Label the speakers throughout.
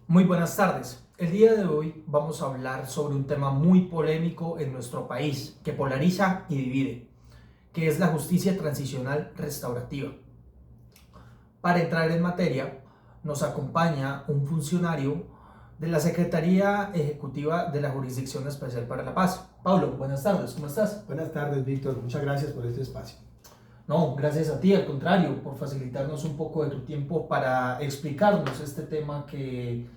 Speaker 1: Muy buenas tardes. El día de hoy vamos a hablar sobre un tema muy polémico en nuestro país, que polariza y divide, que es la justicia transicional restaurativa. Para entrar en materia, nos acompaña un funcionario de la Secretaría Ejecutiva de la Jurisdicción Especial para la Paz. Pablo, buenas tardes, ¿cómo estás?
Speaker 2: Buenas tardes, Víctor. Muchas gracias por este espacio.
Speaker 1: No, gracias a ti, al contrario, por facilitarnos un poco de tu tiempo para explicarnos este tema que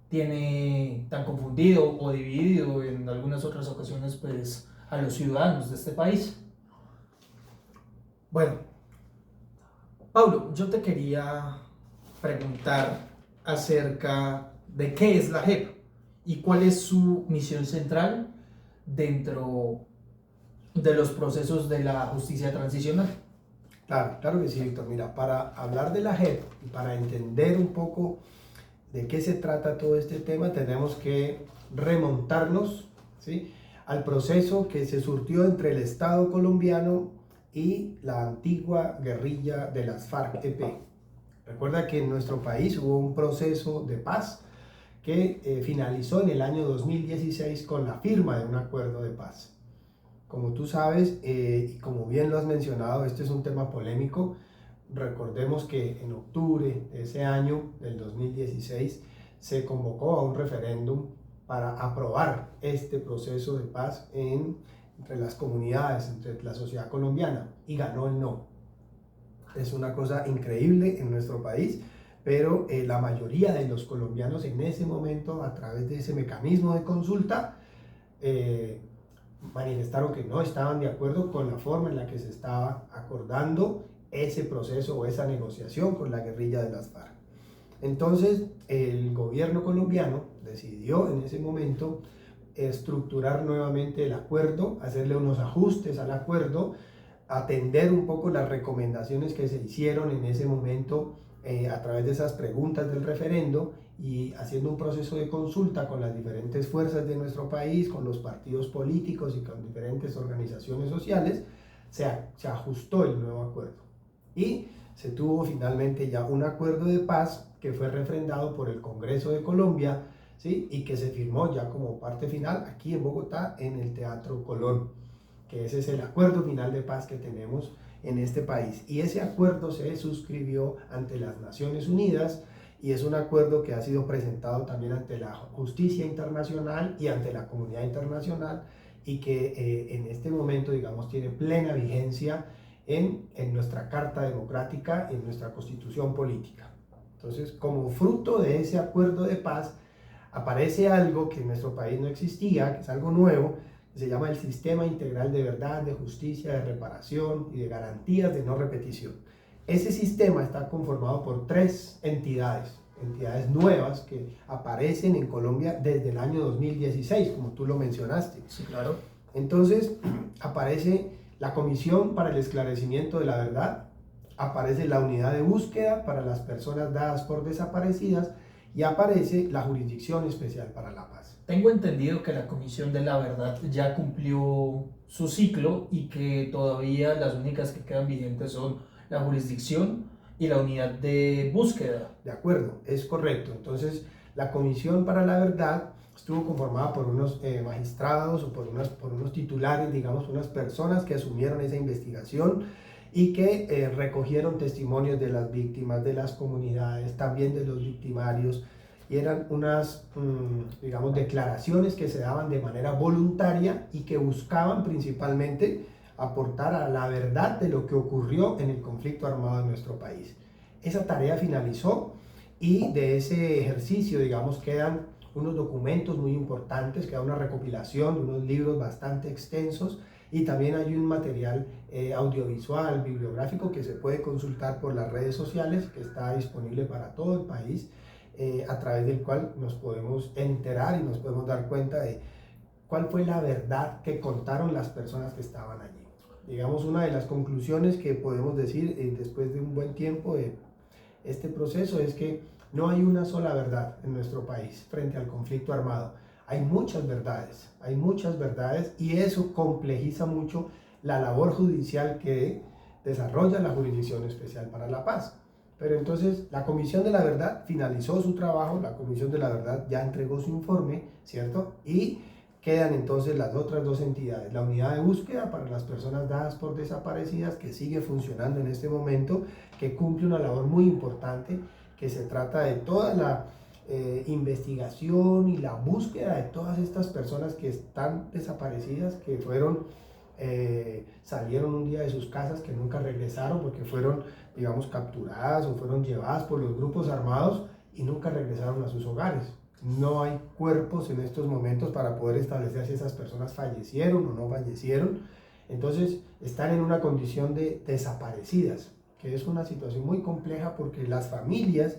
Speaker 1: tiene tan confundido o dividido en algunas otras ocasiones pues a los ciudadanos de este país. Bueno, Pablo, yo te quería preguntar acerca de qué es la JEP y cuál es su misión central dentro de los procesos de la justicia transicional.
Speaker 2: Claro que sí, Víctor. Mira, para hablar de la JEP y para entender un poco de qué se trata todo este tema, tenemos que remontarnos, ¿sí?, al proceso que se surtió entre el Estado colombiano y la antigua guerrilla de las FARC-EP. Recuerda que en nuestro país hubo un proceso de paz que finalizó en el año 2016 con la firma de un acuerdo de paz. Como tú sabes, y como bien lo has mencionado, este es un tema polémico. Recordemos que en octubre de ese año, del 2016, se convocó a un referéndum para aprobar este proceso de paz entre las comunidades, entre la sociedad colombiana, y ganó el no. Es una cosa increíble en nuestro país, pero la mayoría de los colombianos en ese momento, a través de ese mecanismo de consulta, manifestaron que no estaban de acuerdo con la forma en la que se estaba acordando ese proceso o esa negociación con la guerrilla de las FARC. Entonces, el gobierno colombiano decidió en ese momento estructurar nuevamente el acuerdo, hacerle unos ajustes al acuerdo, atender un poco las recomendaciones que se hicieron en ese momento a través de esas preguntas del referendo y haciendo un proceso de consulta con las diferentes fuerzas de nuestro país, con los partidos políticos y con diferentes organizaciones sociales, se ajustó el nuevo acuerdo. Y se tuvo finalmente ya un acuerdo de paz que fue refrendado por el Congreso de Colombia, ¿sí?, y que se firmó ya como parte final aquí en Bogotá en el Teatro Colón, que ese es el acuerdo final de paz que tenemos en este país. Y ese acuerdo se suscribió ante las Naciones Unidas y es un acuerdo que ha sido presentado también ante la justicia internacional y ante la comunidad internacional y que en este momento, digamos, tiene plena vigencia en nuestra Carta Democrática, en nuestra Constitución Política. Entonces, como fruto de ese acuerdo de paz, aparece algo que en nuestro país no existía, que es algo nuevo, que se llama el Sistema Integral de Verdad, de Justicia, de Reparación y de Garantías de No Repetición. Ese sistema está conformado por tres entidades nuevas que aparecen en Colombia desde el año 2016, como tú lo mencionaste.
Speaker 1: Sí, claro.
Speaker 2: Entonces, aparece la Comisión para el Esclarecimiento de la Verdad, aparece la Unidad de Búsqueda para las personas dadas por desaparecidas y aparece la Jurisdicción Especial para la Paz.
Speaker 1: Tengo entendido que la Comisión de la Verdad ya cumplió su ciclo y que todavía las únicas que quedan vigentes son la jurisdicción y la unidad de búsqueda.
Speaker 2: De acuerdo, es correcto. Entonces, la Comisión para la Verdad estuvo conformada por unos magistrados o por unos titulares, digamos, unas personas que asumieron esa investigación y que recogieron testimonios de las víctimas, de las comunidades, también de los victimarios, y eran unas, digamos, declaraciones que se daban de manera voluntaria y que buscaban principalmente aportar a la verdad de lo que ocurrió en el conflicto armado en nuestro país. Esa tarea finalizó y de ese ejercicio, digamos, quedan unos documentos muy importantes, queda una recopilación de unos libros bastante extensos y también hay un material audiovisual, bibliográfico que se puede consultar por las redes sociales, que está disponible para todo el país, a través del cual nos podemos enterar y nos podemos dar cuenta de cuál fue la verdad que contaron las personas que estaban allí. Digamos, una de las conclusiones que podemos decir después de un buen tiempo de este proceso es que no hay una sola verdad en nuestro país frente al conflicto armado. Hay muchas verdades y eso complejiza mucho la labor judicial que desarrolla la Jurisdicción Especial para la Paz. Pero entonces la Comisión de la Verdad finalizó su trabajo, la Comisión de la Verdad ya entregó su informe, ¿cierto? Y quedan entonces las otras dos entidades, la unidad de búsqueda para las personas dadas por desaparecidas, que sigue funcionando en este momento, que cumple una labor muy importante, que se trata de toda la investigación y la búsqueda de todas estas personas que están desaparecidas, que salieron un día de sus casas, que nunca regresaron porque fueron, digamos, capturadas o fueron llevadas por los grupos armados y nunca regresaron a sus hogares. No hay cuerpos en estos momentos para poder establecer si esas personas fallecieron o no fallecieron. Entonces están en una condición de desaparecidas, que es una situación muy compleja porque las familias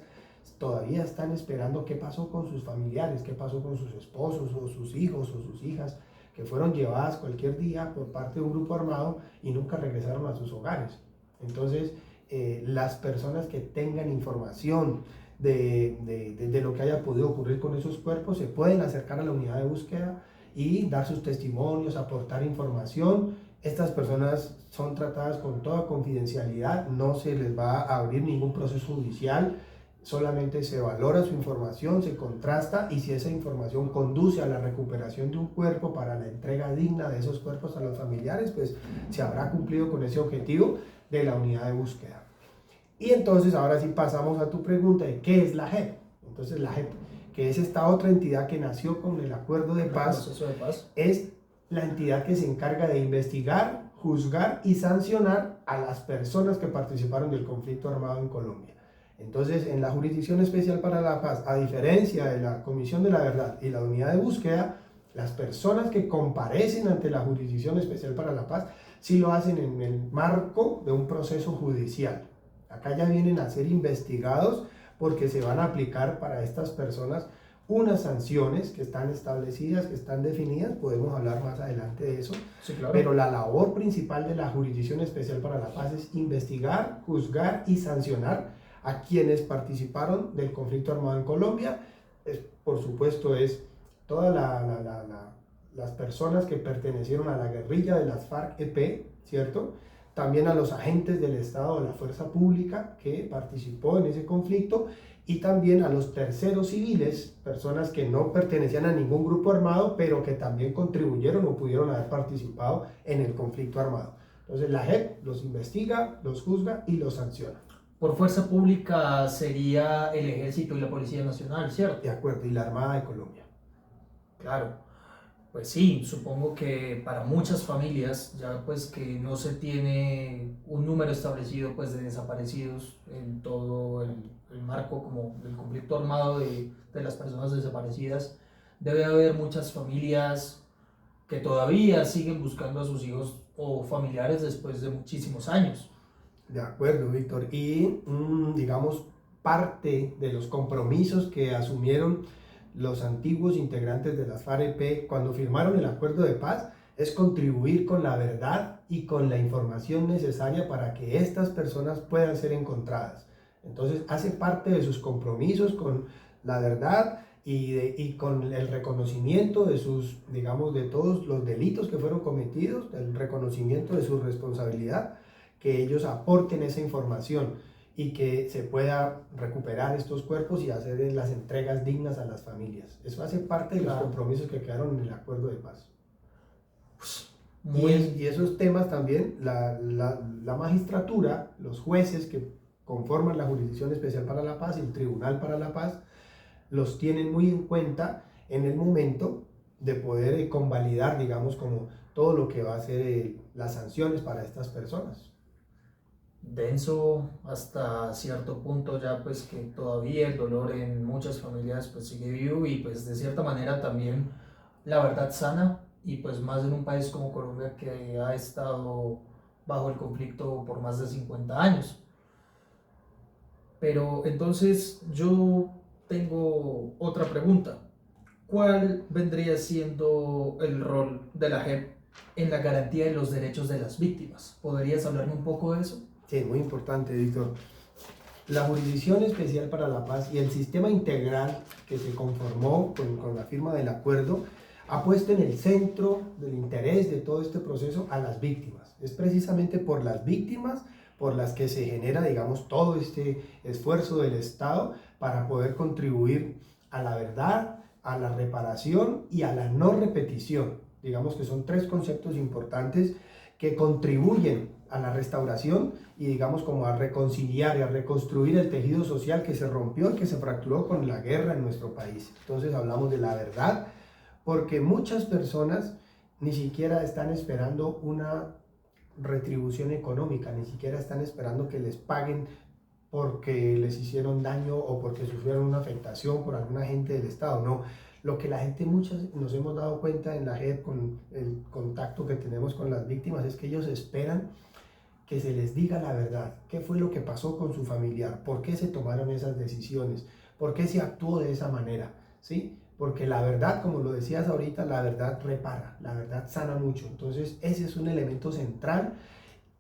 Speaker 2: todavía están esperando qué pasó con sus familiares, qué pasó con sus esposos o sus hijos o sus hijas, que fueron llevadas cualquier día por parte de un grupo armado y nunca regresaron a sus hogares. Entonces, las personas que tengan información de lo que haya podido ocurrir con esos cuerpos se pueden acercar a la unidad de búsqueda y dar sus testimonios, aportar información. Estas personas son tratadas con toda confidencialidad, no se les va a abrir ningún proceso judicial, solamente se valora su información, se contrasta y si esa información conduce a la recuperación de un cuerpo para la entrega digna de esos cuerpos a los familiares, pues se habrá cumplido con ese objetivo de la unidad de búsqueda. Y entonces ahora sí pasamos a tu pregunta de ¿qué es la JEP? Entonces la JEP, que es esta otra entidad que nació con el acuerdo de paz, es la entidad que se encarga de investigar, juzgar y sancionar a las personas que participaron del conflicto armado en Colombia. Entonces, en la Jurisdicción Especial para la Paz, a diferencia de la Comisión de la Verdad y la Unidad de Búsqueda, las personas que comparecen ante la Jurisdicción Especial para la Paz sí lo hacen en el marco de un proceso judicial. Acá ya vienen a ser investigados porque se van a aplicar para estas personas unas sanciones que están establecidas, que están definidas, podemos hablar más adelante de eso,
Speaker 1: sí, claro.
Speaker 2: Pero la labor principal de la Jurisdicción Especial para la Paz es investigar, juzgar y sancionar a quienes participaron del conflicto armado en Colombia. Por supuesto, es todas las personas que pertenecieron a la guerrilla de las FARC-EP, ¿cierto? También a los agentes del Estado de la Fuerza Pública que participó en ese conflicto y también a los terceros civiles, personas que no pertenecían a ningún grupo armado, pero que también contribuyeron o pudieron haber participado en el conflicto armado. Entonces la JEP los investiga, los juzga y los sanciona.
Speaker 1: Por fuerza pública sería el Ejército y la Policía Nacional, ¿cierto?
Speaker 2: De acuerdo, y la Armada de Colombia.
Speaker 1: Claro, pues sí, supongo que para muchas familias, ya pues que no se tiene un número establecido pues de desaparecidos en todo el marco como del conflicto armado de las personas desaparecidas, debe haber muchas familias que todavía siguen buscando a sus hijos o familiares después de muchísimos años.
Speaker 2: De acuerdo, Víctor. Y digamos, parte de los compromisos que asumieron los antiguos integrantes de las FARC-EP cuando firmaron el acuerdo de paz es contribuir con la verdad y con la información necesaria para que estas personas puedan ser encontradas. Entonces hace parte de sus compromisos con la verdad y con el reconocimiento de sus, digamos, de todos los delitos que fueron cometidos, el reconocimiento de su responsabilidad, que ellos aporten esa información y que se pueda recuperar estos cuerpos y hacer las entregas dignas a las familias. Eso hace parte de los compromisos que quedaron en el acuerdo de paz. Y esos temas también, la magistratura, los jueces que conforman la Jurisdicción Especial para la Paz y el Tribunal para la Paz, los tienen muy en cuenta en el momento de poder convalidar, digamos, como todo lo que va a ser las sanciones para estas personas.
Speaker 1: Denso hasta cierto punto ya pues que todavía el dolor en muchas familias pues sigue vivo y pues de cierta manera también la verdad sana y pues más en un país como Colombia que ha estado bajo el conflicto por más de 50 años. Pero entonces yo tengo otra pregunta. ¿Cuál vendría siendo el rol de la JEP en la garantía de los derechos de las víctimas? ¿Podrías hablarme un poco de eso?
Speaker 2: Sí, muy importante, Víctor. La Jurisdicción Especial para la Paz y el sistema integral que se conformó con la firma del acuerdo ha puesto en el centro del interés de todo este proceso a las víctimas. Es precisamente por las víctimas por las que se genera, digamos, todo este esfuerzo del Estado para poder contribuir a la verdad, a la reparación y a la no repetición. Digamos que son tres conceptos importantes que contribuyen a la restauración y digamos como a reconciliar y a reconstruir el tejido social que se rompió y que se fracturó con la guerra en nuestro país. Entonces hablamos de la verdad, porque muchas personas ni siquiera están esperando una retribución económica, ni siquiera están esperando que les paguen porque les hicieron daño o porque sufrieron una afectación por algún agente del Estado, no. Lo que la gente muchas nos hemos dado cuenta en la JEP con el contacto que tenemos con las víctimas es que ellos esperan que se les diga la verdad, qué fue lo que pasó con su familiar, por qué se tomaron esas decisiones, por qué se actuó de esa manera, ¿sí? Porque la verdad, como lo decías ahorita, la verdad repara, la verdad sana mucho. Entonces, ese es un elemento central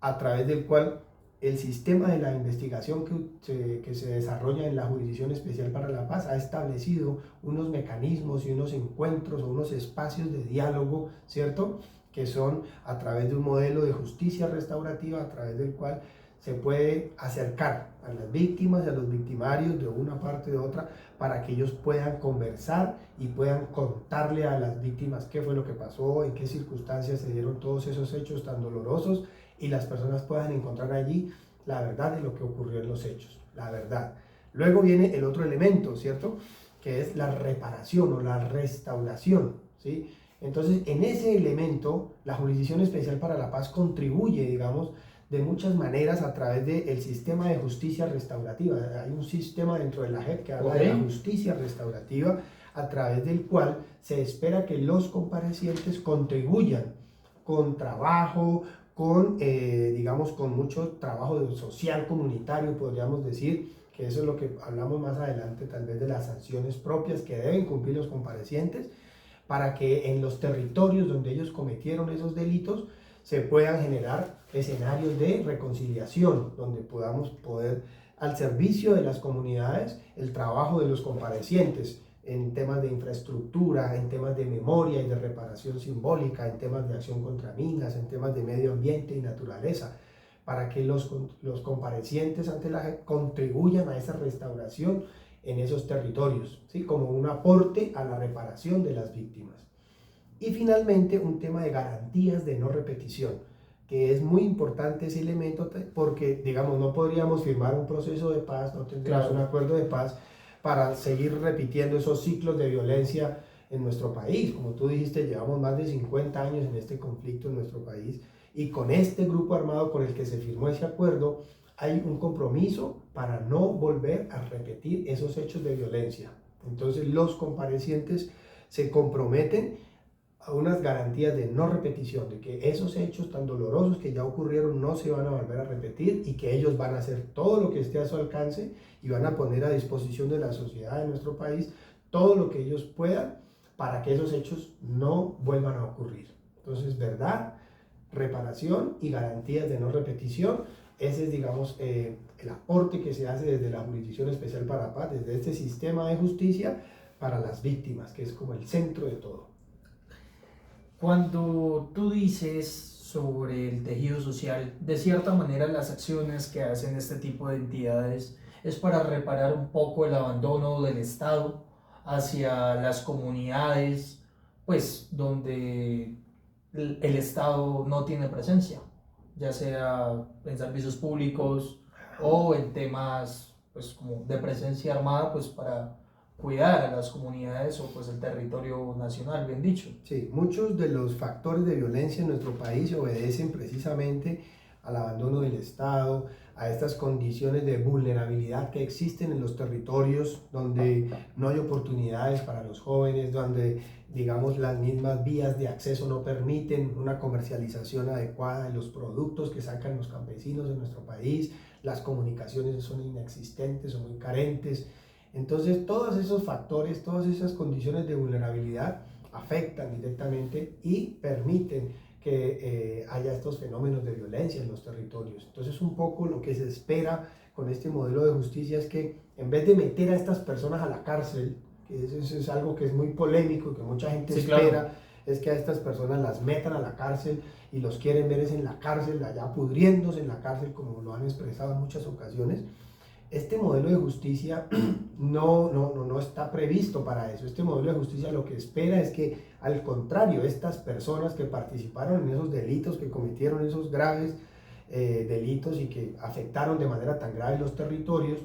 Speaker 2: a través del cual el sistema de la investigación que se desarrolla en la Jurisdicción Especial para la Paz ha establecido unos mecanismos y unos encuentros o unos espacios de diálogo, ¿cierto?, que son a través de un modelo de justicia restaurativa a través del cual se puede acercar a las víctimas y a los victimarios de una parte o de otra para que ellos puedan conversar y puedan contarle a las víctimas qué fue lo que pasó, en qué circunstancias se dieron todos esos hechos tan dolorosos y las personas puedan encontrar allí la verdad de lo que ocurrió en los hechos, la verdad. Luego viene el otro elemento, ¿cierto?, que es la reparación o la restauración, ¿sí? Entonces, en ese elemento, la Jurisdicción Especial para la Paz contribuye, digamos, de muchas maneras a través del sistema de justicia restaurativa. Hay un sistema dentro de la JEP que habla de la justicia restaurativa, a través del cual se espera que los comparecientes contribuyan con trabajo, con, digamos, con mucho trabajo social comunitario, podríamos decir, que eso es lo que hablamos más adelante, tal vez de las sanciones propias que deben cumplir los comparecientes, para que en los territorios donde ellos cometieron esos delitos se puedan generar escenarios de reconciliación, donde podamos poder, al servicio de las comunidades, el trabajo de los comparecientes en temas de infraestructura, en temas de memoria y de reparación simbólica, en temas de acción contra minas, en temas de medio ambiente y naturaleza, para que los comparecientes ante la JEP contribuyan a esa restauración en esos territorios, ¿sí?, como un aporte a la reparación de las víctimas. Y finalmente, un tema de garantías de no repetición, que es muy importante ese elemento porque, digamos, no podríamos firmar un proceso de paz, no tendríamos un acuerdo de paz para seguir repitiendo esos ciclos de violencia en nuestro país. Como tú dijiste, llevamos más de 50 años en este conflicto en nuestro país y con este grupo armado con el que se firmó ese acuerdo, hay un compromiso para no volver a repetir esos hechos de violencia. Entonces los comparecientes se comprometen a unas garantías de no repetición, de que esos hechos tan dolorosos que ya ocurrieron no se van a volver a repetir y que ellos van a hacer todo lo que esté a su alcance y van a poner a disposición de la sociedad de nuestro país todo lo que ellos puedan para que esos hechos no vuelvan a ocurrir. Entonces, verdad, reparación y garantías de no repetición. Ese es, digamos, el aporte que se hace desde la Jurisdicción Especial para la Paz, desde este sistema de justicia para las víctimas, que es como el centro de todo.
Speaker 1: Cuando tú dices sobre el tejido social, de cierta manera las acciones que hacen este tipo de entidades es para reparar un poco el abandono del Estado hacia las comunidades, pues donde el Estado no tiene presencia, ya sea en servicios públicos o en temas pues como de presencia armada, pues para cuidar a las comunidades o pues el territorio nacional, bien dicho.
Speaker 2: Sí, muchos de los factores de violencia en nuestro país obedecen precisamente al abandono del Estado, a estas condiciones de vulnerabilidad que existen en los territorios donde no hay oportunidades para los jóvenes, donde, digamos, las mismas vías de acceso no permiten una comercialización adecuada de los productos que sacan los campesinos de nuestro país, las comunicaciones son inexistentes o muy carentes. Entonces, todos esos factores, todas esas condiciones de vulnerabilidad afectan directamente y permiten que haya estos fenómenos de violencia en los territorios. Entonces, un poco lo que se espera con este modelo de justicia es que en vez de meter a estas personas a la cárcel, que eso es algo que es muy polémico, que mucha gente espera, es que a estas personas las metan a la cárcel y los quieren ver es en la cárcel, allá pudriéndose en la cárcel, como lo han expresado en muchas ocasiones. Este modelo de justicia no está previsto para eso. Este modelo de justicia lo que espera es que, al contrario, estas personas que participaron en esos delitos, que cometieron esos graves delitos y que afectaron de manera tan grave los territorios,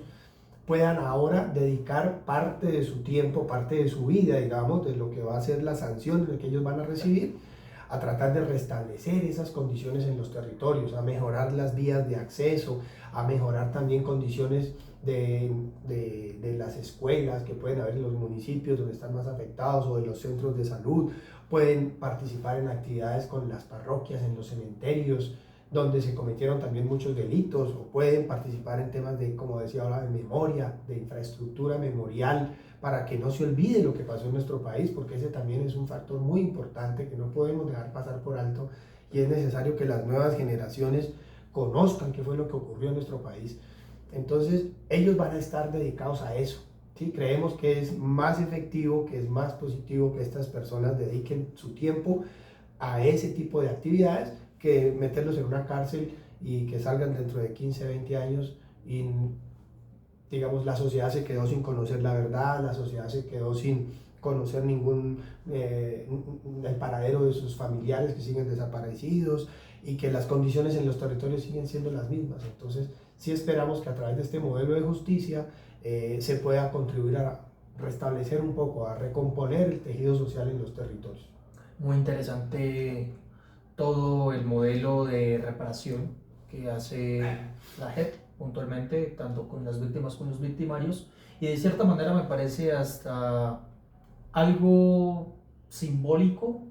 Speaker 2: puedan ahora dedicar parte de su tiempo, parte de su vida, digamos, de lo que va a ser la sanción que ellos van a recibir, a tratar de restablecer esas condiciones en los territorios, a mejorar las vías de acceso, a mejorar también condiciones de las escuelas que pueden haber en los municipios donde están más afectados, o de los centros de salud. Pueden participar en actividades con las parroquias, en los cementerios, donde se cometieron también muchos delitos, o pueden participar en temas de, como decía ahora, de memoria, de infraestructura memorial, para que no se olvide lo que pasó en nuestro país, porque ese también es un factor muy importante que no podemos dejar pasar por alto, y es necesario que las nuevas generaciones conozcan qué fue lo que ocurrió en nuestro país. Entonces, ellos van a estar dedicados a eso. ¿Sí? Creemos que es más efectivo, que es más positivo que estas personas dediquen su tiempo a ese tipo de actividades, que meterlos en una cárcel y que salgan dentro de 15, 20 años y, digamos, la sociedad se quedó sin conocer la verdad, la sociedad se quedó sin conocer el paradero de sus familiares que siguen desaparecidos, y que las condiciones en los territorios siguen siendo las mismas. Entonces, sí esperamos que a través de este modelo de justicia se pueda contribuir a restablecer un poco, a recomponer el tejido social en los territorios.
Speaker 1: Muy interesante todo el modelo de reparación que hace la JEP puntualmente, tanto con las víctimas como los victimarios, y de cierta manera me parece hasta algo simbólico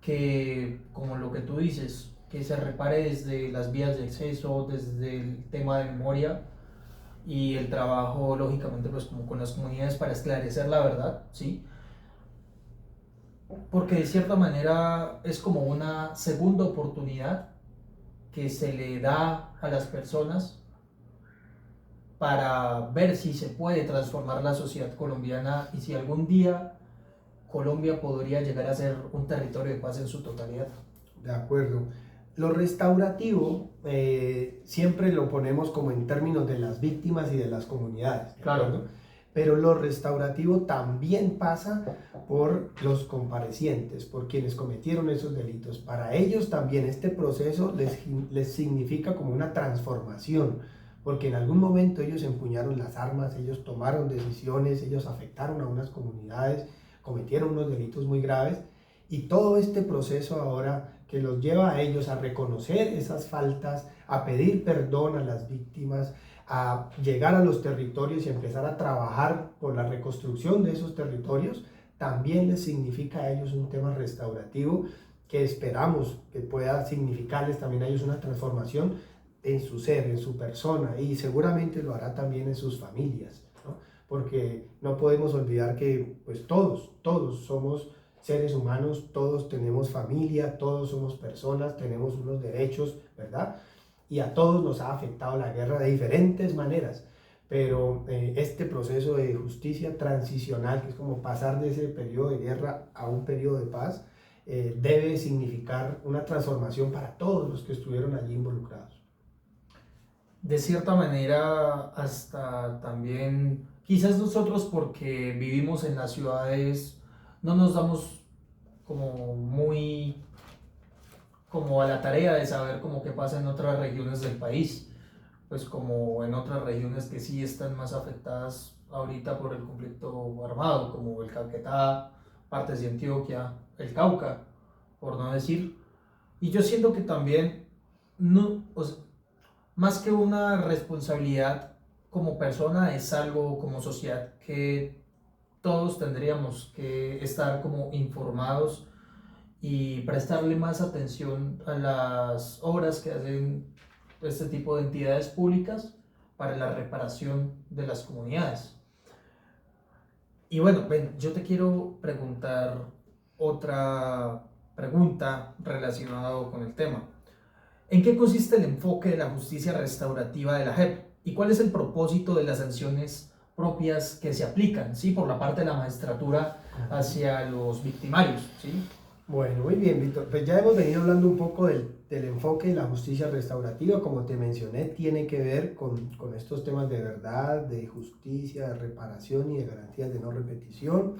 Speaker 1: que, como lo que tú dices, que se repare desde las vías de acceso, desde el tema de memoria y el trabajo, lógicamente, pues como con las comunidades para esclarecer la verdad, ¿sí? Porque de cierta manera es como una segunda oportunidad que se le da a las personas para ver si se puede transformar la sociedad colombiana y si algún día Colombia podría llegar a ser un territorio de paz en su totalidad.
Speaker 2: De acuerdo. Lo restaurativo siempre lo ponemos como en términos de las víctimas y de las comunidades.
Speaker 1: Claro.
Speaker 2: Pero lo restaurativo también pasa por los comparecientes, por quienes cometieron esos delitos. Para ellos también este proceso les significa como una transformación, porque en algún momento ellos empuñaron las armas, ellos tomaron decisiones, ellos afectaron a unas comunidades, cometieron unos delitos muy graves, y todo este proceso ahora que los lleva a ellos a reconocer esas faltas, a pedir perdón a las víctimas, a llegar a los territorios y empezar a trabajar por la reconstrucción de esos territorios, también les significa a ellos un tema restaurativo que esperamos que pueda significarles también a ellos una transformación en su ser, en su persona, y seguramente lo hará también en sus familias, ¿no? Porque no podemos olvidar que pues todos somos seres humanos, todos tenemos familia, todos somos personas, tenemos unos derechos, ¿verdad? Y a todos nos ha afectado la guerra de diferentes maneras, pero este proceso de justicia transicional, que es como pasar de ese periodo de guerra a un periodo de paz, debe significar una transformación para todos los que estuvieron allí involucrados.
Speaker 1: De cierta manera, hasta también, quizás nosotros porque vivimos en las ciudades, no nos damos como muy como a la tarea de saber cómo que pasa en otras regiones del país, pues como en otras regiones que sí están más afectadas ahorita por el conflicto armado, como el Caquetá, partes de Antioquia, el Cauca, por no decir. Y yo siento que también, no, o sea, más que una responsabilidad como persona, es algo como sociedad que todos tendríamos que estar como informados y prestarle más atención a las obras que hacen este tipo de entidades públicas para la reparación de las comunidades. Y bueno, Ben, yo te quiero preguntar otra pregunta relacionada con el tema. ¿En qué consiste el enfoque de la justicia restaurativa de la JEP? ¿Y cuál es el propósito de las sanciones propias que se aplican, ¿sí? Por la parte de la magistratura hacia los victimarios, ¿sí?
Speaker 2: Bueno, muy bien, Víctor. Pues ya hemos venido hablando un poco del enfoque de la justicia restaurativa. Como te mencioné, tiene que ver con estos temas de verdad, de justicia, de reparación y de garantías de no repetición,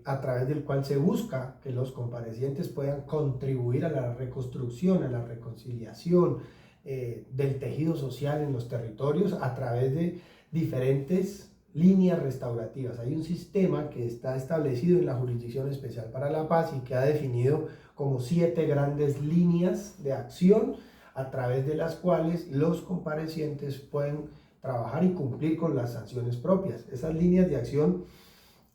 Speaker 2: a través del cual se busca que los comparecientes puedan contribuir a la reconstrucción, a la reconciliación del tejido social en los territorios a través de diferentes líneas restaurativas. Hay un sistema que está establecido en la Jurisdicción Especial para la Paz y que ha definido como 7 grandes líneas de acción a través de las cuales los comparecientes pueden trabajar y cumplir con las sanciones propias. Esas líneas de acción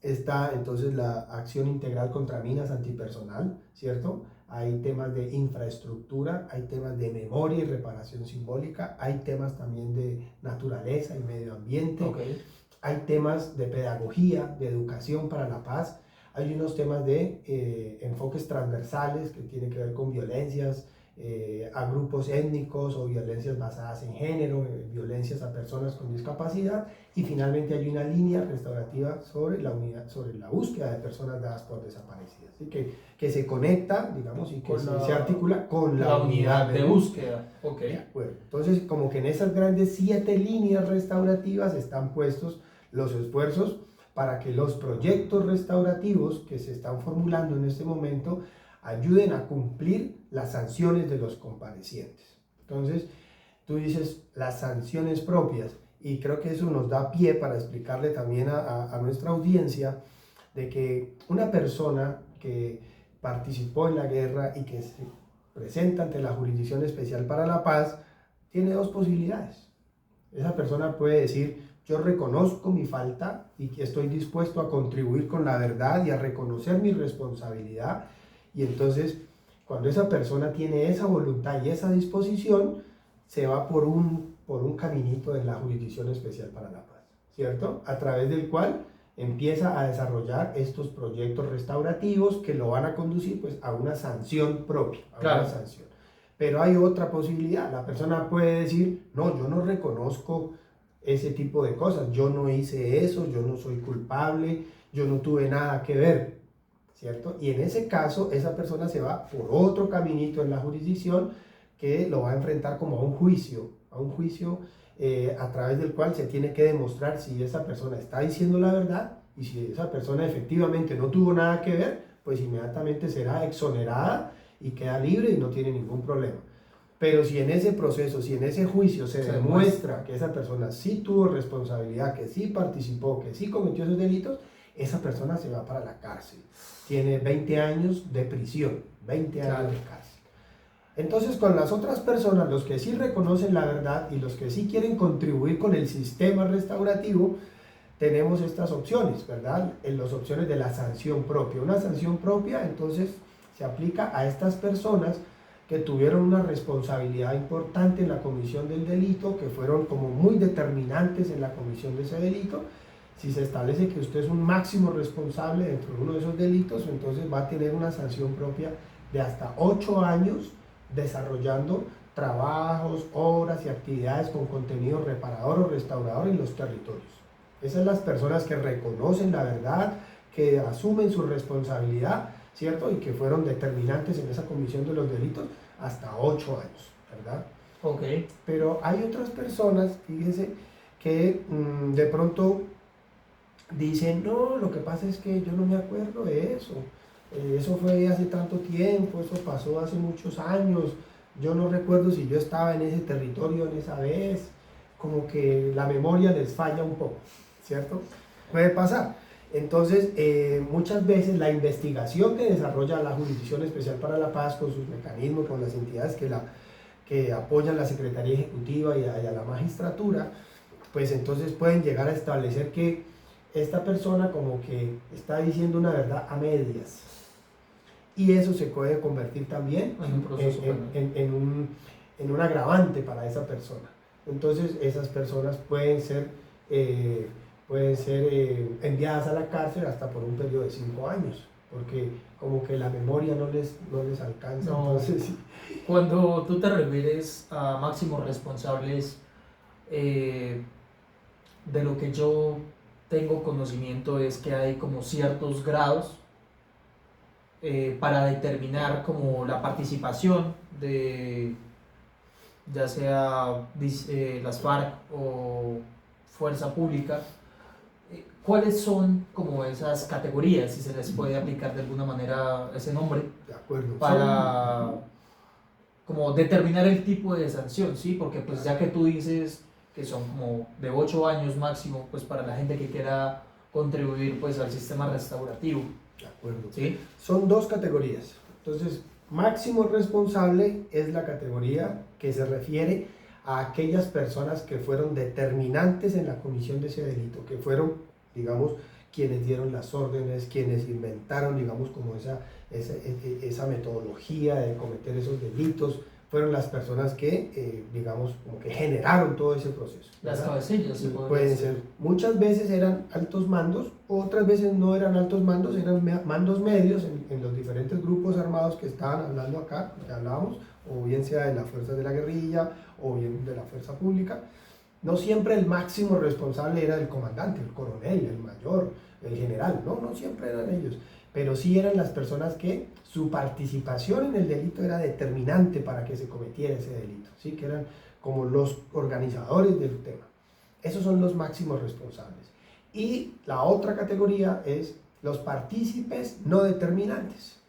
Speaker 2: está entonces la acción integral contra minas antipersonal, ¿cierto? Hay temas de infraestructura, hay temas de memoria y reparación simbólica, hay temas también de naturaleza y medio ambiente.
Speaker 1: Okay.
Speaker 2: Hay temas de pedagogía, de educación para la paz, hay unos temas de enfoques transversales que tienen que ver con violencias a grupos étnicos o violencias basadas en género, violencias a personas con discapacidad, y finalmente hay una línea restaurativa sobre la búsqueda de personas dadas por desaparecidas, ¿sí? que se conecta, digamos, y que se articula con la unidad de búsqueda.
Speaker 1: Okay.
Speaker 2: De acuerdo. Entonces, como que en esas grandes 7 líneas restaurativas están puestos los esfuerzos para que los proyectos restaurativos que se están formulando en este momento ayuden a cumplir las sanciones de los comparecientes. Entonces, tú dices las sanciones propias, y creo que eso nos da pie para explicarle también a nuestra audiencia de que una persona que participó en la guerra y que se presenta ante la Jurisdicción Especial para la Paz tiene 2 posibilidades. Esa persona puede decir: yo reconozco mi falta y que estoy dispuesto a contribuir con la verdad y a reconocer mi responsabilidad. Y entonces, cuando esa persona tiene esa voluntad y esa disposición, se va por un caminito en la Jurisdicción Especial para la Paz, ¿cierto? A través del cual empieza a desarrollar estos proyectos restaurativos que lo van a conducir pues a una sanción propia, una sanción. Pero hay otra posibilidad. La persona puede decir: no, yo no reconozco ese tipo de cosas, yo no hice eso, yo no soy culpable, yo no tuve nada que ver, ¿cierto? Y en ese caso, esa persona se va por otro caminito en la jurisdicción que lo va a enfrentar como a un juicio a través del cual se tiene que demostrar si esa persona está diciendo la verdad, y si esa persona efectivamente no tuvo nada que ver, pues inmediatamente será exonerada y queda libre y no tiene ningún problema. Pero si en ese proceso, si en ese juicio se demuestra que esa persona sí tuvo responsabilidad, que sí participó, que sí cometió esos delitos, esa persona se va para la cárcel. Tiene 20 años de prisión, 20 años de cárcel. Entonces, con las otras personas, los que sí reconocen la verdad y los que sí quieren contribuir con el sistema restaurativo, tenemos estas opciones, ¿verdad? En las opciones de la sanción propia. Una sanción propia, entonces, se aplica a estas personas que tuvieron una responsabilidad importante en la comisión del delito, que fueron como muy determinantes en la comisión de ese delito. Si se establece que usted es un máximo responsable dentro de uno de esos delitos, entonces va a tener una sanción propia de hasta 8 años desarrollando trabajos, obras y actividades con contenido reparador o restaurador en los territorios. Esas son las personas que reconocen la verdad, que asumen su responsabilidad, ¿cierto? Y que fueron determinantes en esa comisión de los delitos hasta 8 años, ¿verdad?
Speaker 1: Ok.
Speaker 2: Pero hay otras personas, fíjense, que de pronto dicen: no, lo que pasa es que yo no me acuerdo de eso. Eso fue hace tanto tiempo, eso pasó hace muchos años, yo no recuerdo si yo estaba en ese territorio en esa vez, como que la memoria les falla un poco, ¿cierto? Puede pasar. Entonces, muchas veces la investigación que desarrolla la Jurisdicción Especial para la Paz con sus mecanismos, con las entidades que apoyan la Secretaría Ejecutiva y a la magistratura, pues entonces pueden llegar a establecer que esta persona como que está diciendo una verdad a medias. Y eso se puede convertir también en un agravante para esa persona. Entonces esas personas pueden ser enviadas a la cárcel hasta por un periodo de 5 años, porque como que la memoria no les alcanza.
Speaker 1: No.
Speaker 2: Entonces, sí.
Speaker 1: Cuando tú te refieres a máximos responsables, de lo que yo tengo conocimiento es que hay como ciertos grados para determinar como la participación de ya sea las FARC o Fuerza Pública, ¿cuáles son como esas categorías, si se les puede aplicar de alguna manera ese nombre,
Speaker 2: De acuerdo.
Speaker 1: para como determinar el tipo de sanción, ¿sí? Porque pues ya que tú dices que son como de 8 años máximo, pues para la gente que quiera contribuir pues al sistema restaurativo.
Speaker 2: De acuerdo.
Speaker 1: ¿Sí?
Speaker 2: Son dos categorías. Entonces, máximo responsable es la categoría que se refiere a aquellas personas que fueron determinantes en la comisión de ese delito, que fueron, digamos, quienes dieron las órdenes, quienes inventaron, digamos, como esa metodología de cometer esos delitos, fueron las personas que, digamos, como que generaron todo ese proceso.
Speaker 1: Las cabecillas, se
Speaker 2: pueden ser. Muchas veces eran altos mandos, otras veces no eran altos mandos, eran mandos medios en los diferentes grupos armados que estaban hablando acá, que hablábamos, o bien sea de las fuerzas de la guerrilla, o bien de la fuerza pública. No siempre el máximo responsable era el comandante, el coronel, el mayor, el general, no siempre eran ellos, pero sí eran las personas que su participación en el delito era determinante para que se cometiera ese delito, ¿sí? Que eran como los organizadores del tema. Esos son los máximos responsables. Y la otra categoría es los partícipes no determinantes.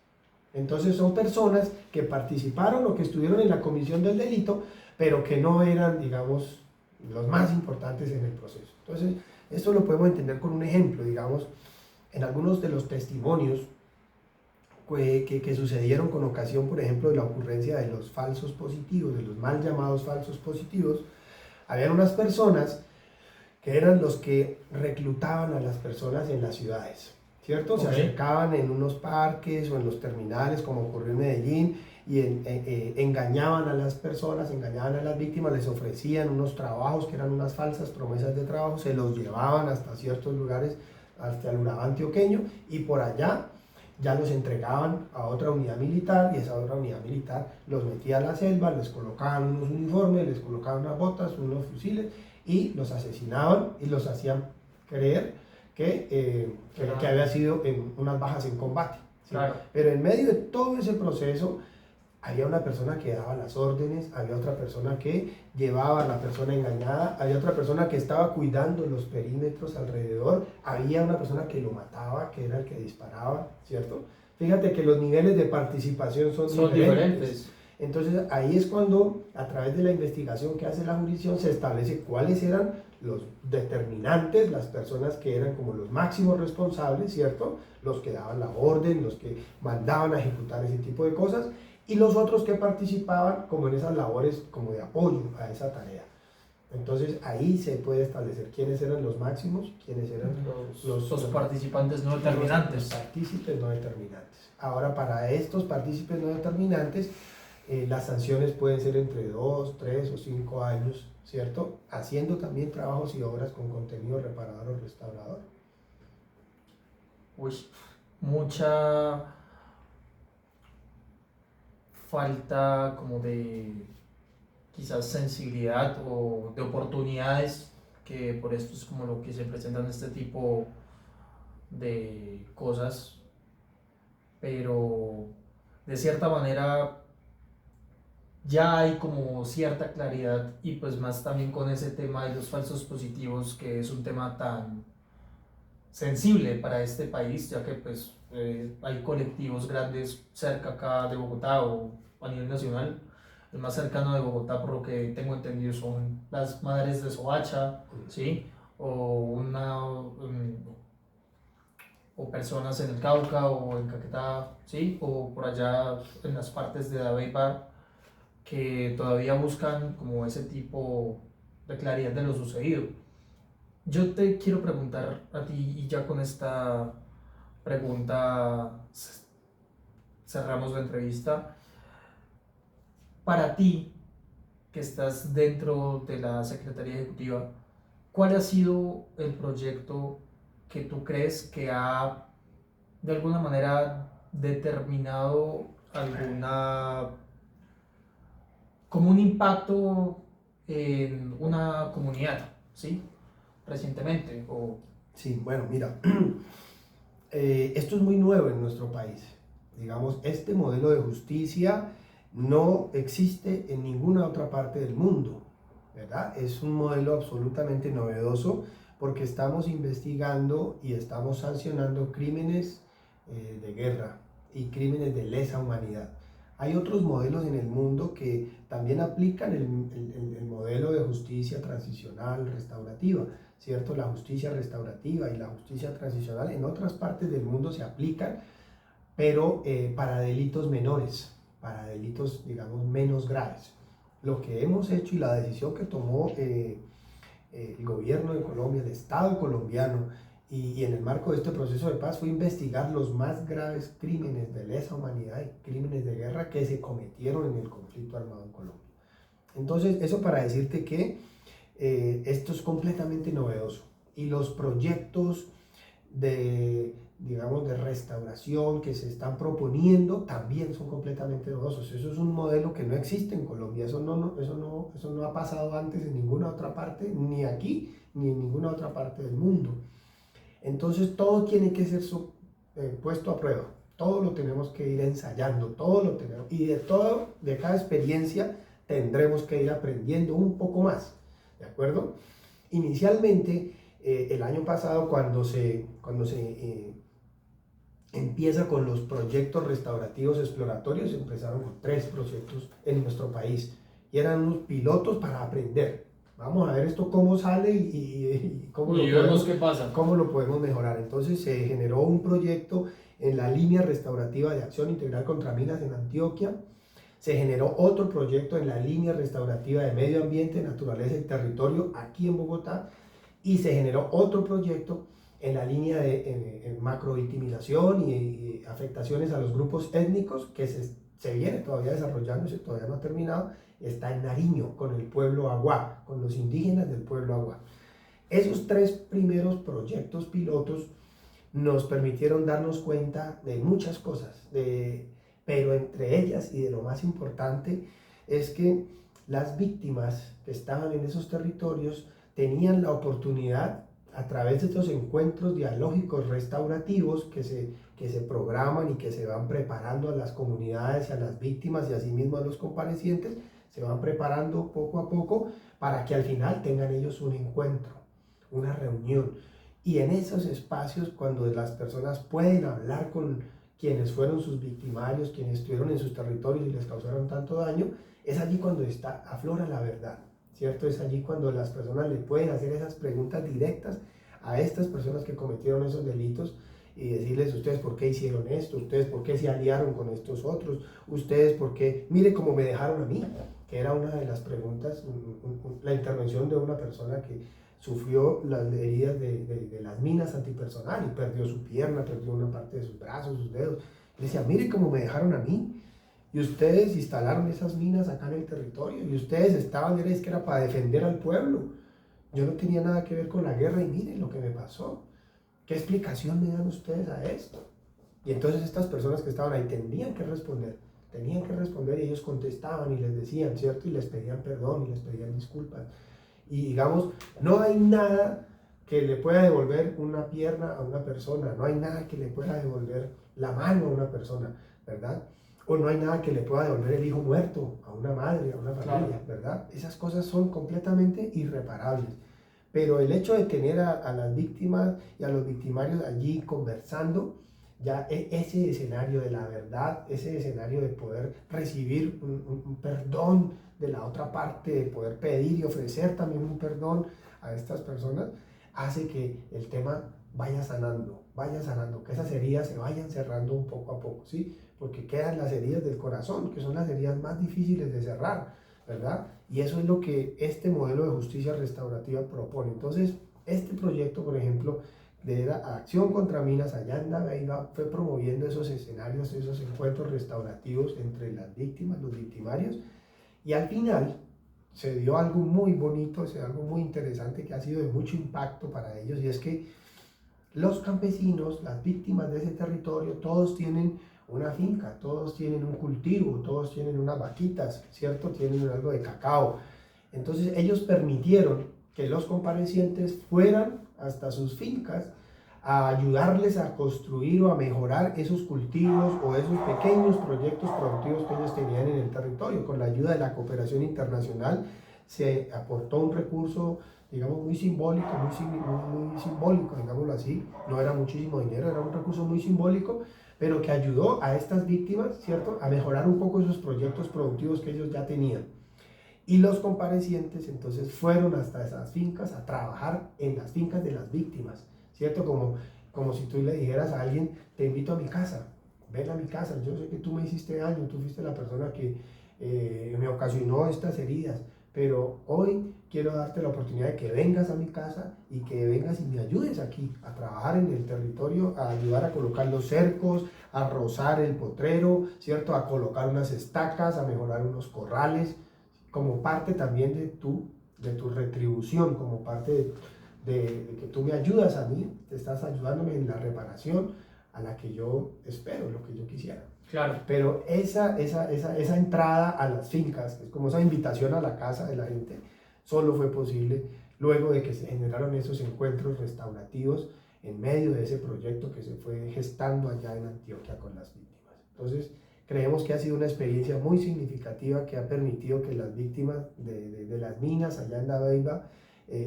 Speaker 2: Entonces son personas que participaron o que estuvieron en la comisión del delito, pero que no eran, digamos, los más importantes en el proceso. Entonces, esto lo podemos entender con un ejemplo, digamos, en algunos de los testimonios que sucedieron con ocasión, por ejemplo, de la ocurrencia de los falsos positivos, de los mal llamados falsos positivos, había unas personas que eran los que reclutaban a las personas en las ciudades, ¿cierto? Se acercaban en unos parques o en los terminales, como ocurrió en Medellín, y engañaban a las personas, engañaban a las víctimas, les ofrecían unos trabajos que eran unas falsas promesas de trabajo, se los llevaban hasta ciertos lugares, hasta el Urabá antioqueño, y por allá ya los entregaban a otra unidad militar, y esa otra unidad militar los metía a la selva, les colocaban unos uniformes, les colocaban unas botas, unos fusiles, y los asesinaban y los hacían creer que había sido en unas bajas en combate, ¿sí?
Speaker 1: Claro.
Speaker 2: Pero en medio de todo ese proceso había una persona que daba las órdenes, había otra persona que llevaba a la persona engañada, había otra persona que estaba cuidando los perímetros alrededor, había una persona que lo mataba, que era el que disparaba, ¿cierto? Fíjate que los niveles de participación son diferentes. Entonces ahí es cuando, a través de la investigación que hace la jurisdicción, se establece cuáles eran los determinantes, las personas que eran como los máximos responsables, ¿cierto? Los que daban la orden, los que mandaban a ejecutar ese tipo de cosas, y los otros que participaban como en esas labores como de apoyo a esa tarea. Entonces ahí se puede establecer quiénes eran los máximos, quiénes eran
Speaker 1: los participantes no determinantes.
Speaker 2: Los partícipes no determinantes. Ahora, para estos partícipes no determinantes, las sanciones pueden ser entre 2, 3 o 5 años, ¿cierto? Haciendo también trabajos y obras con contenido reparador o restaurador.
Speaker 1: Uy, mucha falta como de quizás sensibilidad o de oportunidades, que por esto es como lo que se presentan este tipo de cosas, pero de cierta manera ya hay como cierta claridad, y pues más también con ese tema de los falsos positivos, que es un tema tan sensible para este país, ya que pues hay colectivos grandes cerca acá de Bogotá o a nivel nacional. El más cercano de Bogotá, por lo que tengo entendido, son las Madres de Soacha, ¿sí? O o personas en el Cauca o en Caquetá, ¿sí? O por allá en las partes de Dabeipar, que todavía buscan como ese tipo de claridad de lo sucedido. Yo te quiero preguntar a ti, y ya con esta pregunta cerramos la entrevista. Para ti, que estás dentro de la Secretaría Ejecutiva, ¿cuál ha sido el proyecto que tú crees que ha de alguna manera determinado como un impacto en una comunidad, ¿sí? Recientemente
Speaker 2: Sí, bueno, mira, esto es muy nuevo en nuestro país. Digamos, este modelo de justicia no existe en ninguna otra parte del mundo, ¿verdad? Es un modelo absolutamente novedoso porque estamos investigando y estamos sancionando crímenes de guerra y crímenes de lesa humanidad. Hay otros modelos en el mundo que también aplican el modelo de justicia transicional restaurativa, ¿cierto? La justicia restaurativa y la justicia transicional en otras partes del mundo se aplican, pero para delitos menores, para delitos, digamos, menos graves. Lo que hemos hecho y la decisión que tomó el gobierno de Colombia, el Estado colombiano, y en el marco de este proceso de paz fue investigar los más graves crímenes de lesa humanidad y crímenes de guerra que se cometieron en el conflicto armado en Colombia. Entonces, eso para decirte que esto es completamente novedoso y los proyectos de, digamos, de restauración que se están proponiendo también son completamente novedosos. Eso es un modelo que no existe en Colombia, eso no ha pasado antes en ninguna otra parte, ni aquí, ni en ninguna otra parte del mundo. Entonces todo tiene que ser puesto a prueba, todo lo tenemos que ir ensayando, todo lo tenemos, y de cada experiencia tendremos que ir aprendiendo un poco más, ¿de acuerdo? Inicialmente, el año pasado, cuando se empieza con los proyectos restaurativos exploratorios, empezaron con 3 proyectos en nuestro país, y eran unos pilotos para aprender. Vamos a ver esto cómo sale y cómo lo podemos mejorar. Entonces se generó un proyecto en la línea restaurativa de acción integral contra minas en Antioquia. Se generó otro proyecto en la línea restaurativa de medio ambiente, naturaleza y territorio aquí en Bogotá. Y se generó otro proyecto en la línea de macrovictimización y afectaciones a los grupos étnicos que se viene todavía desarrollando, todavía no ha terminado. Está en Nariño, con el pueblo Aguá, con los indígenas del pueblo Aguá. Esos 3 primeros proyectos pilotos nos permitieron darnos cuenta de muchas cosas, pero entre ellas y de lo más importante es que las víctimas que estaban en esos territorios tenían la oportunidad, a través de estos encuentros dialógicos restaurativos que se programan y que se van preparando a las comunidades y a las víctimas y asimismo a los comparecientes, se van preparando poco a poco para que al final tengan ellos un encuentro, una reunión. Y en esos espacios, cuando las personas pueden hablar con quienes fueron sus victimarios, quienes estuvieron en sus territorios y les causaron tanto daño, es allí cuando aflora la verdad, ¿cierto? Es allí cuando las personas le pueden hacer esas preguntas directas a estas personas que cometieron esos delitos y decirles: ustedes por qué hicieron esto, ustedes por qué se aliaron con estos otros, ustedes por qué, mire cómo me dejaron a mí, que era una de las preguntas, la intervención de una persona que sufrió las heridas de las minas antipersonal y perdió su pierna, perdió una parte de sus brazos, sus dedos. Y decía: mire cómo me dejaron a mí, y ustedes instalaron esas minas acá en el territorio, y ustedes estaban, que era para defender al pueblo. Yo no tenía nada que ver con la guerra y miren lo que me pasó. ¿Qué explicación me dan ustedes a esto? Y entonces estas personas que estaban ahí tenían que responder y ellos contestaban y les decían, ¿cierto? Y les pedían perdón y les pedían disculpas. Y digamos, no hay nada que le pueda devolver una pierna a una persona, no hay nada que le pueda devolver la mano a una persona, ¿verdad? O no hay nada que le pueda devolver el hijo muerto a una madre, a una familia, claro, ¿verdad? Esas cosas son completamente irreparables. Pero el hecho de tener a las víctimas y a los victimarios allí conversando, ya ese escenario de la verdad, ese escenario de poder recibir un perdón de la otra parte, de poder pedir y ofrecer también un perdón a estas personas, hace que el tema vaya sanando, que esas heridas se vayan cerrando un poco a poco, ¿sí? Porque quedan las heridas del corazón, que son las heridas más difíciles de cerrar, ¿verdad? Y eso es lo que este modelo de justicia restaurativa propone. Entonces, este proyecto, por ejemplo, de la acción contra minas allá en Naveiga, fue promoviendo esos escenarios, esos encuentros restaurativos entre las víctimas, los victimarios, y al final se dio algo muy bonito, algo muy interesante que ha sido de mucho impacto para ellos, y es que los campesinos, las víctimas de ese territorio, todos tienen una finca, todos tienen un cultivo, todos tienen unas vaquitas, ¿cierto? Tienen algo de cacao. Entonces ellos permitieron que los comparecientes fueran hasta sus fincas a ayudarles a construir o a mejorar esos cultivos o esos pequeños proyectos productivos que ellos tenían en el territorio. Con la ayuda de la cooperación internacional se aportó un recurso, digamos, muy simbólico, muy simbólico, digámoslo así. No era muchísimo dinero, era un recurso muy simbólico, pero que ayudó a estas víctimas, ¿cierto?, a mejorar un poco esos proyectos productivos que ellos ya tenían. Y los comparecientes entonces fueron hasta esas fincas a trabajar en las fincas de las víctimas, ¿cierto? Como si tú le dijeras a alguien, te invito a mi casa, ven a mi casa, yo sé que tú me hiciste daño, tú fuiste la persona que me ocasionó estas heridas, pero hoy quiero darte la oportunidad de que vengas a mi casa y que vengas y me ayudes aquí a trabajar en el territorio, a ayudar a colocar los cercos, a rozar el potrero, ¿cierto? A colocar unas estacas, a mejorar unos corrales, como parte también de tu retribución, como parte de que tú me ayudas a mí, te estás ayudándome en la reparación a la que yo espero, lo que yo quisiera.
Speaker 1: Claro.
Speaker 2: Pero esa entrada a las fincas, es como esa invitación a la casa de la gente, solo fue posible luego de que se generaron esos encuentros restaurativos en medio de ese proyecto que se fue gestando allá en Antioquia con las víctimas. Entonces, creemos que ha sido una experiencia muy significativa que ha permitido que las víctimas de las minas allá en Dabeiba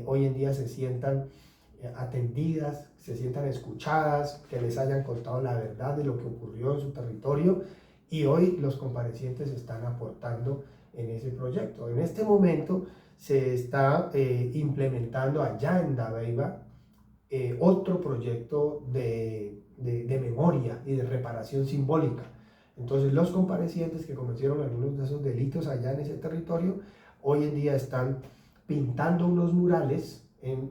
Speaker 2: hoy en día se sientan atendidas, se sientan escuchadas, que les hayan contado la verdad de lo que ocurrió en su territorio, y hoy los comparecientes están aportando en ese proyecto. En este momento se está implementando allá en Dabeiba otro proyecto de memoria y de reparación simbólica. Entonces los comparecientes que cometieron algunos de esos delitos allá en ese territorio, hoy en día están pintando unos murales en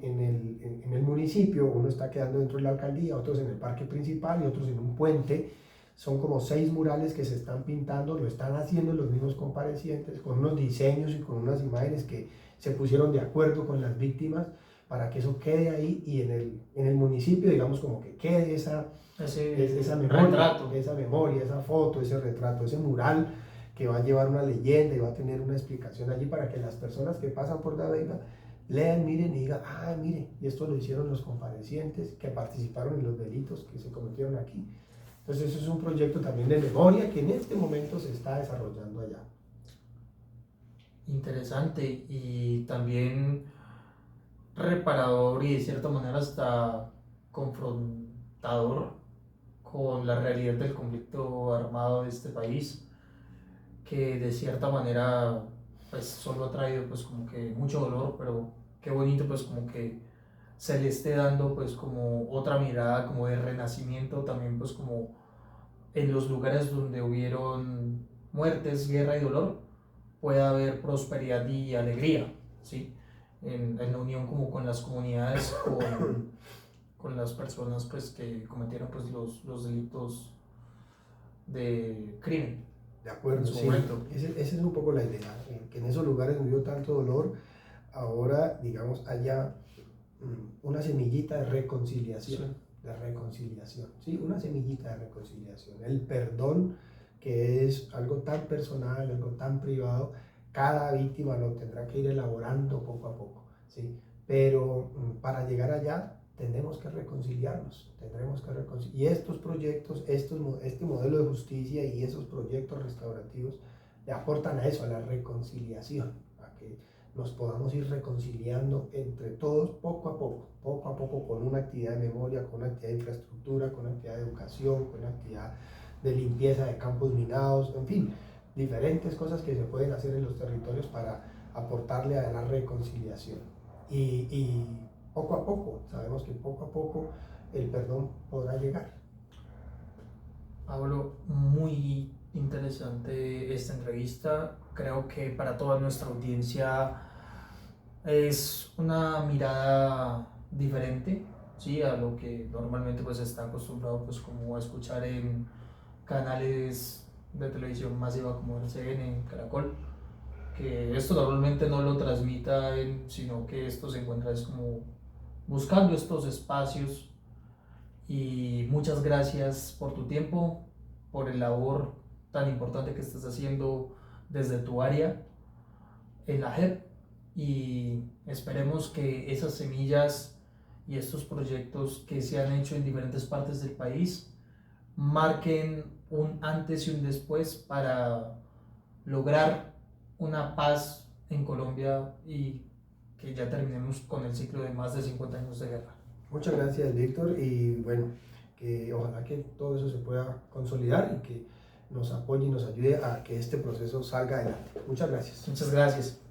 Speaker 2: el municipio. Uno está quedando dentro de la alcaldía, otros en el parque principal y otros en un puente. Son como 6 murales que se están pintando, lo están haciendo los mismos comparecientes con unos diseños y con unas imágenes que se pusieron de acuerdo con las víctimas para que eso quede ahí, y en el municipio, digamos, como que quede esa memoria, esa foto, ese retrato, ese mural que va a llevar una leyenda y va a tener una explicación allí para que las personas que pasan por Dabeiba lean, miren y digan, ah, mire, y esto lo hicieron los comparecientes que participaron en los delitos que se cometieron aquí. Entonces eso es un proyecto también de memoria que en este momento se está desarrollando allá.
Speaker 1: Interesante y también reparador y de cierta manera hasta confrontador con la realidad del conflicto armado de este país, que de cierta manera pues solo ha traído pues como que mucho dolor, pero qué bonito pues como que se le esté dando pues como otra mirada como de renacimiento también pues como en los lugares donde hubieron muertes, guerra y dolor pueda haber prosperidad y alegría, ¿sí? En la unión como con las comunidades, con las personas pues que cometieron pues los delitos de crimen.
Speaker 2: De acuerdo,
Speaker 1: en su
Speaker 2: sí.
Speaker 1: momento.
Speaker 2: Esa es un poco la idea, que en esos lugares donde hubo tanto dolor, ahora, digamos, haya una semillita de reconciliación, ¿sí? Una semillita de reconciliación. El perdón, que es algo tan personal, algo tan privado, cada víctima lo tendrá que ir elaborando poco a poco, ¿sí? Pero para llegar allá tendremos que reconciliarnos, y estos proyectos, este modelo de justicia y esos proyectos restaurativos le aportan a eso, a la reconciliación, a que nos podamos ir reconciliando entre todos poco a poco, con una actividad de memoria, con una actividad de infraestructura, con una actividad de educación, con una actividad de limpieza de campos minados, en fin, diferentes cosas que se pueden hacer en los territorios para aportarle a la reconciliación. Y poco a poco, sabemos que poco a poco el perdón podrá llegar.
Speaker 1: Pablo, muy interesante esta entrevista. Creo que para toda nuestra audiencia es una mirada diferente, ¿sí? A lo que normalmente pues está acostumbrado pues como a escuchar en canales de televisión masiva como RCN, Caracol, que esto normalmente no lo transmita, sino que esto se encuentra es como buscando estos espacios. Y muchas gracias por tu tiempo, por el labor tan importante que estás haciendo desde tu área en la JEP, y esperemos que esas semillas y estos proyectos que se han hecho en diferentes partes del país marquen un antes y un después para lograr una paz en Colombia y que ya terminemos con el ciclo de más de 50 años de guerra.
Speaker 2: Muchas gracias, Víctor, y bueno, que ojalá que todo eso se pueda consolidar y que nos apoye y nos ayude a que este proceso salga adelante. Muchas gracias.
Speaker 1: Muchas gracias.